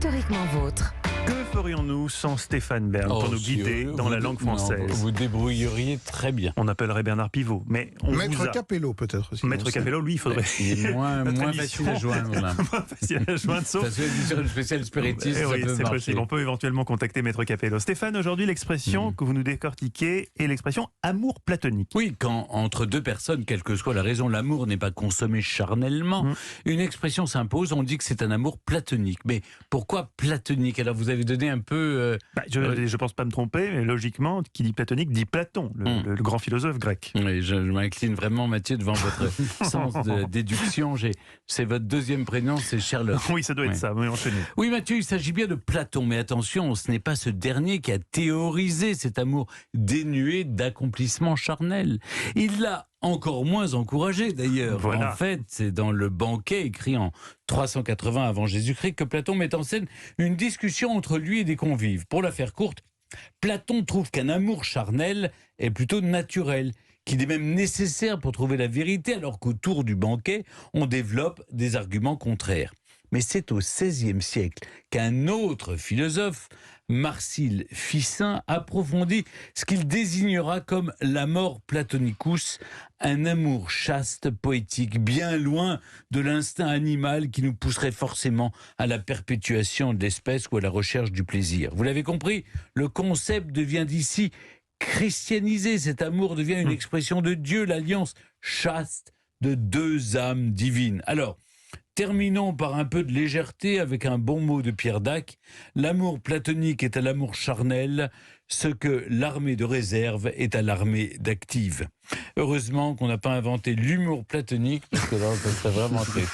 Historiquement vôtre. Que ferions-nous sans Stéphane Bern pour nous guider dans la langue française? Vous vous débrouilleriez très bien. On appellerait Bernard Pivot, mais on Maître vous a... Capello peut-être aussi. Maître Capello, lui, il faudrait... Il est moins Notre facile à émission. joindre. Là. Moins facile à joindre, sauf... Parce que sur une spéciale spiritiste, Eh ça oui, peut c'est marcher. possible. On peut éventuellement contacter Maître Capello. Stéphane, aujourd'hui, l'expression que vous nous décortiquez est l'expression amour platonique. Oui, quand entre deux personnes, quelle que soit la raison, l'amour n'est pas consommé charnellement, une expression s'impose, on dit que c'est un amour platonique. Mais pourquoi platonique? Alors vous avez donné un peu... Je pense pas me tromper, mais logiquement, qui dit platonique dit Platon, le grand philosophe grec. Oui, je m'incline vraiment, Mathieu, devant votre sens de déduction. C'est votre deuxième prénom, c'est Sherlock. Oui, ça doit être ça, mais enchaînez. Oui, Mathieu, il s'agit bien de Platon, mais attention, ce n'est pas ce dernier qui a théorisé cet amour dénué d'accomplissement charnel. Il l'a encore moins encouragé, d'ailleurs. Voilà. En fait, c'est dans le banquet écrit en 380 avant Jésus-Christ que Platon met en scène une discussion entre lui et des convives. Pour la faire courte, Platon trouve qu'un amour charnel est plutôt naturel, qu'il est même nécessaire pour trouver la vérité, alors qu'autour du banquet, on développe des arguments contraires. Mais c'est au XVIe siècle qu'un autre philosophe, Marcille Ficin, approfondit ce qu'il désignera comme l'amor platonicus, un amour chaste, poétique, bien loin de l'instinct animal qui nous pousserait forcément à la perpétuation de l'espèce ou à la recherche du plaisir. Vous l'avez compris, le concept devient d'ici christianisé. Cet amour devient une expression de Dieu, l'alliance chaste de deux âmes divines. Alors, terminons par un peu de légèreté avec un bon mot de Pierre Dac. L'amour platonique est à l'amour charnel, ce que l'armée de réserve est à l'armée d'active. Heureusement qu'on n'a pas inventé l'humour platonique, parce que là, ça serait vraiment triste.